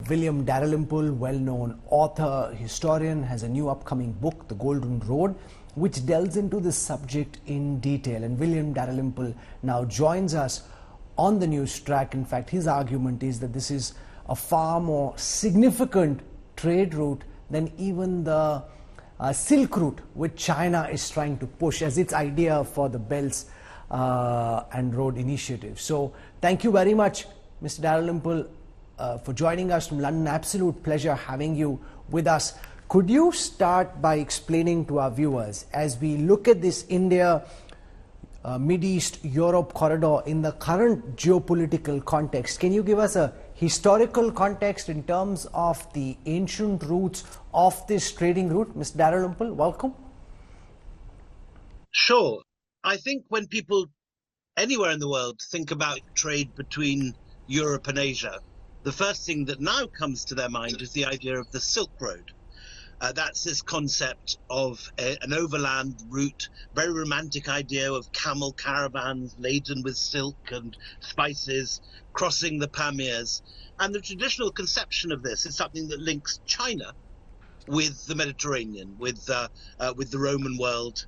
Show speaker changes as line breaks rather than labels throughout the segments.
William Dalrymple, well-known author, historian, has a new upcoming book, The Golden Road, which delves into this subject in detail. And William Dalrymple now joins us on the news track. In fact, his argument is that this is a far more significant trade route than even the Silk Route, which China is trying to push as its idea for the Belts and Road Initiative. So thank you very much, Mr. Dalrymple, for joining us from London. Absolute pleasure having you with us. Could you start by explaining to our viewers, as we look at this India, Mid East, Europe corridor in the current geopolitical context, can you give us a historical context in terms of the ancient roots of this trading route? Mr. Dalrymple, welcome.
Sure. I think when people anywhere in the world think about trade between Europe and Asia, the first thing that now comes to their mind is the idea of the Silk Road. That's this concept of an overland route, very romantic idea of camel caravans laden with silk and spices crossing the Pamirs. And the traditional conception of this is something that links China with the Mediterranean, with the Roman world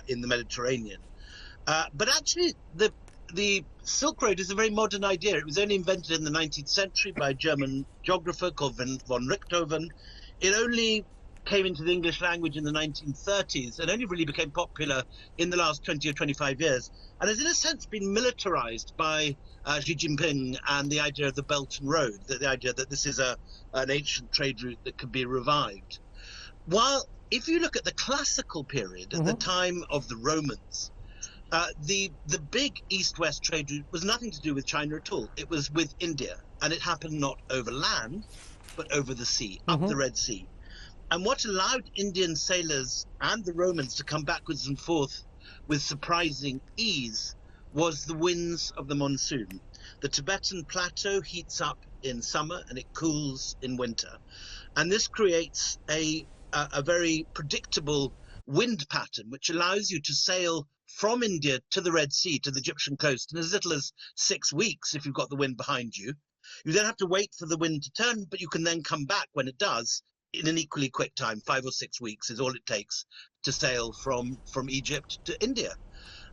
in the Mediterranean. But actually, the Silk Road is a very modern idea. It was only invented in the 19th century by a German geographer called von Richthofen. It only came into the English language in the 1930s and only really became popular in the last 20 or 25 years, and has in a sense been militarized by Xi Jinping and the idea of the Belt and Road, the idea that this is an ancient trade route that could be revived. While if you look at the classical period, at the time of the Romans, the big east-west trade route was nothing to do with China at all. It was with India, and it happened not over land, but over the sea, up the Red Sea. And what allowed Indian sailors and the Romans to come backwards and forth with surprising ease was the winds of the monsoon. The Tibetan plateau heats up in summer and it cools in winter. And this creates a very predictable wind pattern, which allows you to sail from India to the Red Sea, to the Egyptian coast, in as little as 6 weeks if you've got the wind behind you. You then have to wait for the wind to turn, but you can then come back when it does in an equally quick time. 5 or 6 weeks is all it takes to sail from Egypt to India.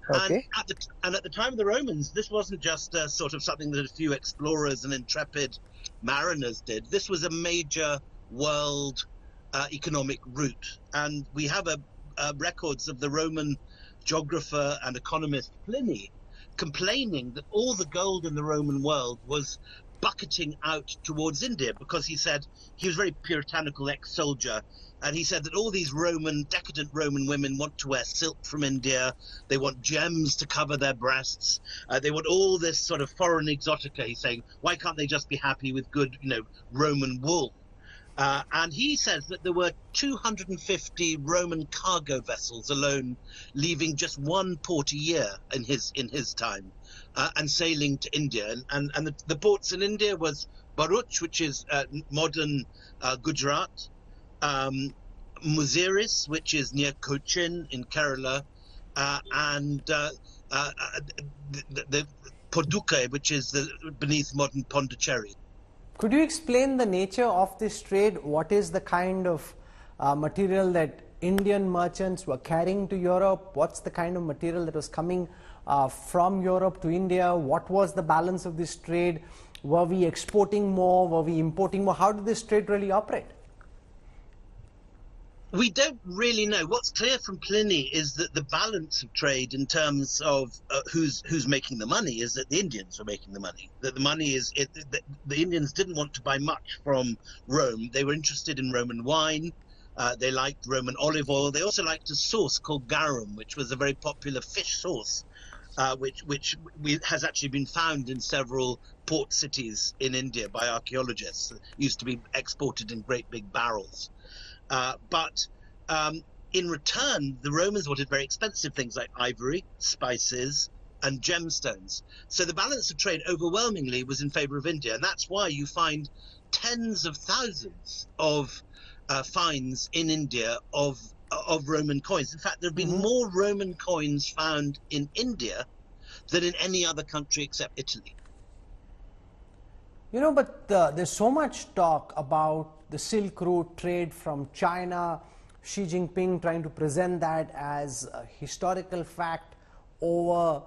Okay. And at the time of the Romans, this wasn't just sort of something that a few explorers and intrepid mariners did. This was a major world economic route. And we have records of the Roman geographer and economist Pliny complaining that all the gold in the Roman world was bucketing out towards India, because he said he was a very puritanical ex-soldier, and he said that all these decadent Roman women want to wear silk from India, they want gems to cover their breasts, they want all this sort of foreign exotica. He's saying, why can't they just be happy with good, Roman wool? And he says that there were 250 Roman cargo vessels alone leaving just one port a year in his time, and sailing to India. And the ports in India was Bharuch, which is modern Gujarat, Muziris, which is near Cochin in Kerala, and the Paducah, which is beneath modern Pondicherry.
Could you explain the nature of this trade? What is the kind of material that Indian merchants were carrying to Europe? What's the kind of material that was coming from Europe to India? What was the balance of this trade? Were we exporting more? Were we importing more? How did this trade really operate?
We don't really know. What's clear from Pliny is that the balance of trade in terms of who's making the money is that the Indians were making the money. That the money is the Indians didn't want to buy much from Rome. They were interested in Roman wine. They liked Roman olive oil. They also liked a sauce called garum, which was a very popular fish sauce, which has actually been found in several port cities in India by archaeologists. It used to be exported in great big barrels. But in return, the Romans wanted very expensive things like ivory, spices, and gemstones. So the balance of trade overwhelmingly was in favor of India. And that's why you find tens of thousands of finds in India of Roman coins. In fact, there have been more Roman coins found in India than in any other country except Italy.
But there's so much talk about the Silk Route trade from China, Xi Jinping trying to present that as a historical fact over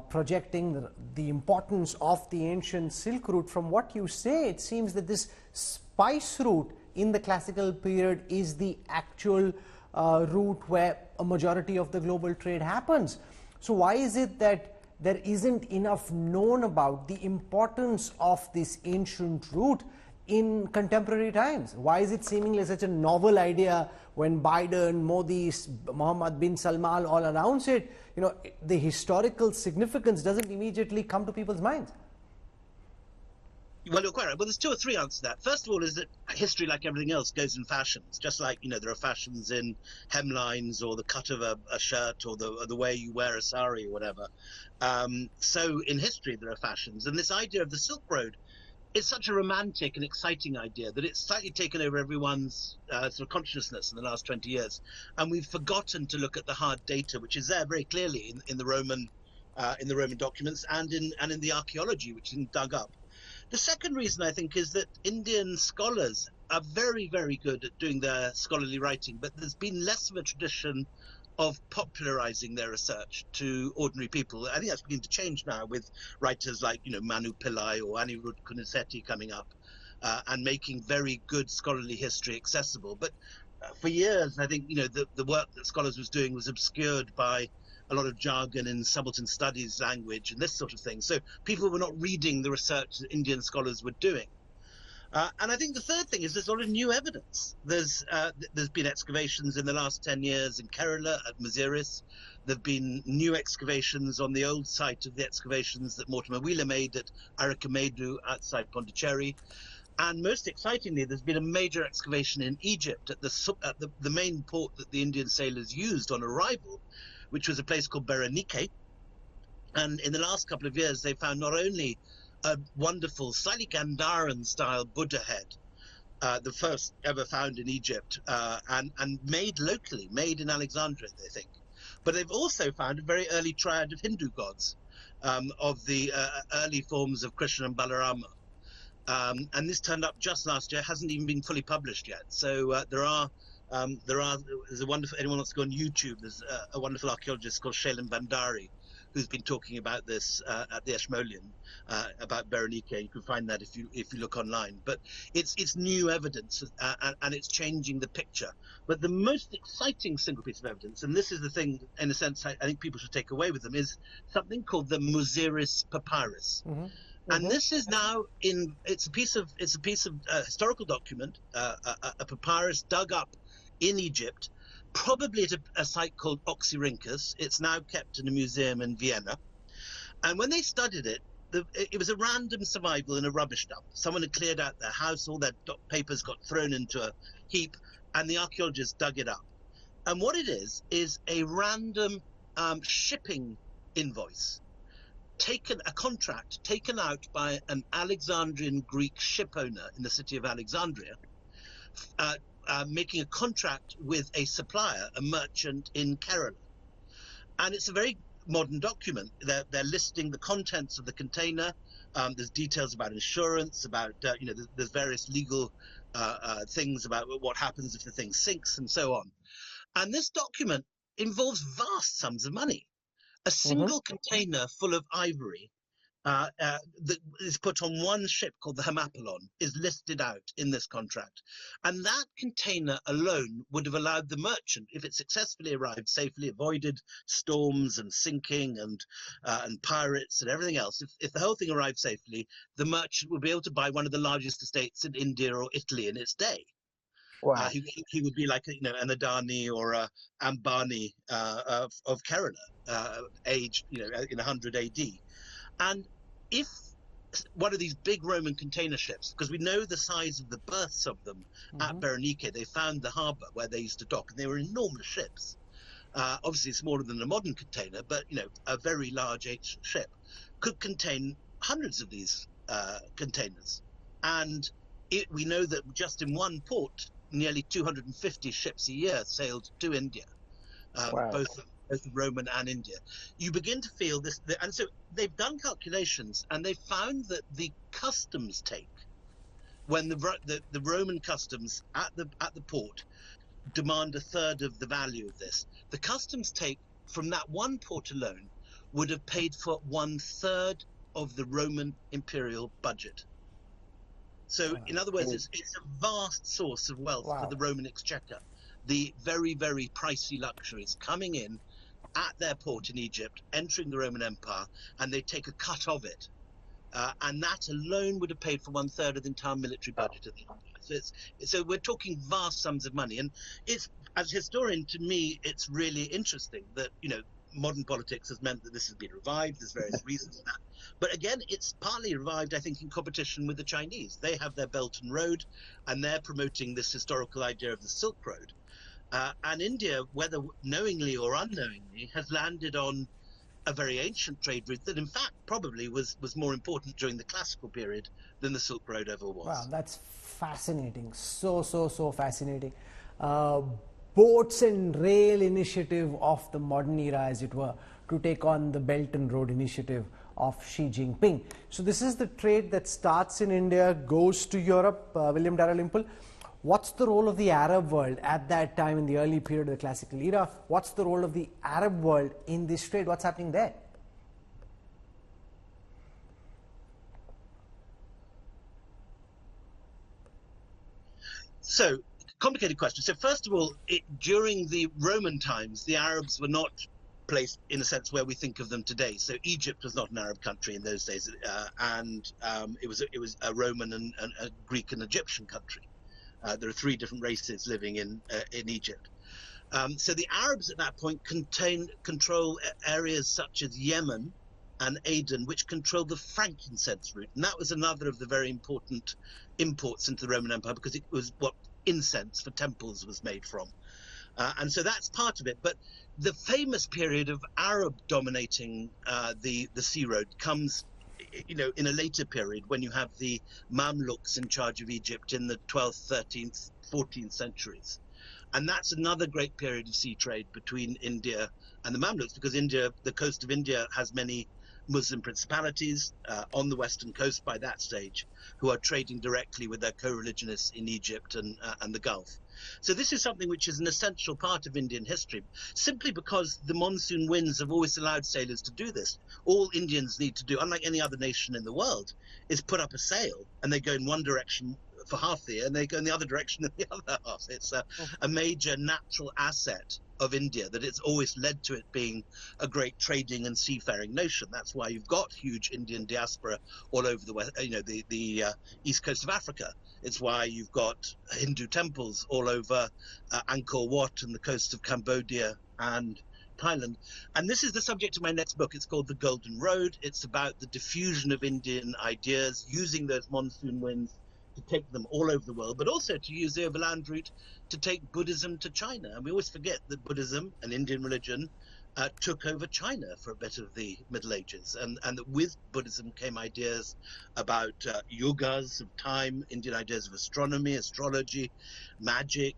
projecting the importance of the ancient Silk Route. From what you say, it seems that this spice route in the classical period is the actual route where a majority of the global trade happens. So why is it that there isn't enough known about the importance of this ancient route in contemporary times? Why is it seemingly such a novel idea when Biden, Modi, Mohammed bin Salman all announce it? The historical significance doesn't immediately come to people's minds.
Well, you're quite right. Well, there's two or three answers to that. First of all is that history, like everything else, goes in fashions. Just like, there are fashions in hemlines or the cut of a shirt or the way you wear a sari or whatever. So in history, there are fashions. And this idea of the Silk Road is such a romantic and exciting idea that it's slightly taken over everyone's sort of consciousness in the last 20 years. And we've forgotten to look at the hard data, which is there very clearly in the Roman documents and in the archaeology, which is dug up. The second reason, I think, is that Indian scholars are very, very good at doing their scholarly writing, but there's been less of a tradition of popularizing their research to ordinary people. I think that's beginning to change now with writers like, Manu Pillai or Anirudh Kuniseti coming up and making very good scholarly history accessible. But for years, I think, the work that scholars was doing was obscured by a lot of jargon in subaltern studies language and this sort of thing. So people were not reading the research that Indian scholars were doing. And I think the third thing is there's a lot of new evidence. There's been excavations in the last 10 years in Kerala at Maziris. There have been new excavations on the old site of the excavations that Mortimer Wheeler made at Arikamedu outside Pondicherry. And most excitingly, there's been a major excavation in Egypt at the main port that the Indian sailors used on arrival, which was a place called Berenike. And in the last couple of years, they found not only a wonderful, slightly Gandharan-style Buddha head, the first ever found in Egypt, and made locally, made in Alexandria, they think. But they've also found a very early triad of Hindu gods, of the early forms of Krishna and Balarama. And this turned up just last year, hasn't even been fully published yet. So there's a wonderful, anyone wants to go on YouTube, there's a wonderful archaeologist called Shailen Bandari who's been talking about this at the Ashmolean, about Berenike. You can find that if you look online. But it's new evidence, and it's changing the picture. But the most exciting single piece of evidence, and this is the thing, in a sense, I think people should take away with them, is something called the Maziris Papyrus. Mm-hmm. And this is now it's a piece of historical document, a papyrus dug up in Egypt, probably at a site called Oxyrhynchus. It's now kept in a museum in Vienna. And when they studied it, it was a random survival in a rubbish dump. Someone had cleared out their house, all their papers got thrown into a heap, and the archaeologists dug it up. And what it is a random shipping invoice. A contract taken out by an Alexandrian Greek ship owner in the city of Alexandria, making a contract with a supplier, a merchant in Kerala. And it's a very modern document. They're listing the contents of the container. There's details about insurance, about, there's various legal things about what happens if the thing sinks and so on. And this document involves vast sums of money. A single container full of ivory that is put on one ship called the Hemapelon is listed out in this contract. And that container alone would have allowed the merchant, if it successfully arrived, safely avoided storms and sinking and pirates and everything else. If the whole thing arrived safely, the merchant would be able to buy one of the largest estates in India or Italy in its day. Wow. He would be like, an Adani or a Ambani of Kerala, aged, in 100 AD. And if one of these big Roman container ships, because we know the size of the berths of them at Berenike, they found the harbour where they used to dock, and they were enormous ships. Obviously smaller than a modern container, but, a very large ship could contain hundreds of these containers. And we know that just in one port, nearly 250 ships a year sailed to India, wow. both Roman and India, you begin to feel this. And so they've done calculations, and they found that the customs take, when the Roman customs at the port demand a third of the value of this, the customs take from that one port alone would have paid for 1/3 of the Roman imperial budget. So, in other words, it's a vast source of wealth for the Roman exchequer. The very, very pricey luxuries coming in at their port in Egypt, entering the Roman Empire, and they take a cut of it. And that alone would have paid for 1/3 of the entire military budget of the empire. So we're talking vast sums of money. And it's, as a historian, to me, it's really interesting that, modern politics has meant that this has been revived. There's various reasons for that. But again, it's partly revived, I think, in competition with the Chinese. They have their Belt and Road, and they're promoting this historical idea of the Silk Road. And India, whether knowingly or unknowingly, has landed on a very ancient trade route that, in fact, probably was more important during the classical period than the Silk Road ever was.
Wow, that's fascinating. So fascinating. Boats and rail initiative of the modern era, as it were, to take on the Belt and Road initiative of Xi Jinping. So this is the trade that starts in India, goes to Europe. William Dalrymple, what's the role of the Arab world at that time in the early period of the classical era? What's the role of the Arab world in this trade? What's happening there?
So, complicated question. So first of all, during the Roman times, the Arabs were not placed in a sense where we think of them today. So Egypt was not an Arab country in those days, and it was a Roman and a Greek and Egyptian country. There are 3 different races living in Egypt. So the Arabs at that point control areas such as Yemen and Aden, which controlled the frankincense route. And that was another of the very important imports into the Roman Empire, because it was what incense for temples was made from. And so that's part of it. But the famous period of Arab dominating the Sea Road comes, in a later period, when you have the Mamluks in charge of Egypt in the 12th, 13th, 14th centuries. And that's another great period of sea trade between India and the Mamluks, because the coast of India has many Muslim principalities on the western coast by that stage, who are trading directly with their co-religionists in Egypt and the Gulf. So this is something which is an essential part of Indian history, simply because the monsoon winds have always allowed sailors to do this. All Indians need to do, unlike any other nation in the world, is put up a sail, and they go in one direction for half the year, and they go in the other direction in the other half. It's a major natural asset of India, that it's always led to it being a great trading and seafaring nation. That's why you've got huge Indian diaspora all over the west, the east coast of Africa. It's why you've got Hindu temples all over Angkor Wat and the coast of Cambodia and Thailand. And this is the subject of my next book. It's called The Golden Road. It's about the diffusion of Indian ideas, using those monsoon winds to take them all over the world, but also to use the overland route to take Buddhism to China. And we always forget that Buddhism, an Indian religion, took over China for a bit of the Middle Ages, and that with Buddhism came ideas about yugas of time, Indian ideas of astronomy, astrology, magic,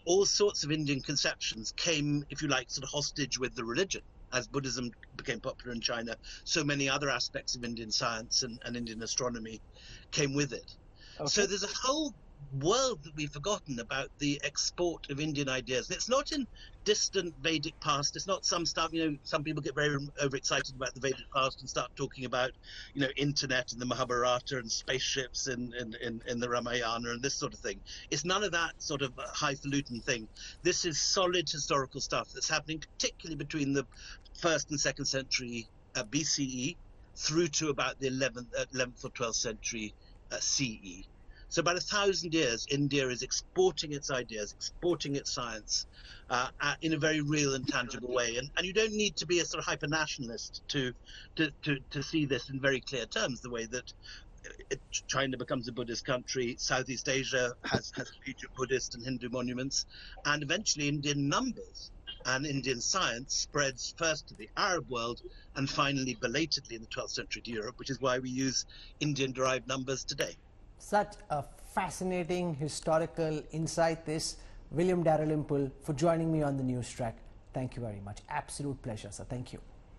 all sorts of Indian conceptions came, if you like, sort of hostage with the religion. As Buddhism became popular in China, so many other aspects of Indian science and Indian astronomy came with it. Okay. So there's a whole world that we've forgotten about the export of Indian ideas. And it's not in distant Vedic past. It's not some stuff, some people get very overexcited about the Vedic past and start talking about, internet and the Mahabharata and spaceships in the Ramayana and this sort of thing. It's none of that sort of highfalutin thing. This is solid historical stuff that's happening, particularly between the 1st and 2nd century BCE through to about the 11th or 12th century CE. So about 1,000 years, India is exporting its ideas, exporting its science in a very real and tangible way. And you don't need to be a sort of hyper-nationalist to see this in very clear terms, the way that China becomes a Buddhist country, Southeast Asia has major Buddhist and Hindu monuments, and eventually Indian numbers and Indian science spreads first to the Arab world and finally belatedly in the 12th century to Europe, which is why we use Indian-derived numbers today.
Such a fascinating historical insight this. William Dalrymple, for joining me on the News Track. Thank you very much. Absolute pleasure, sir. Thank you.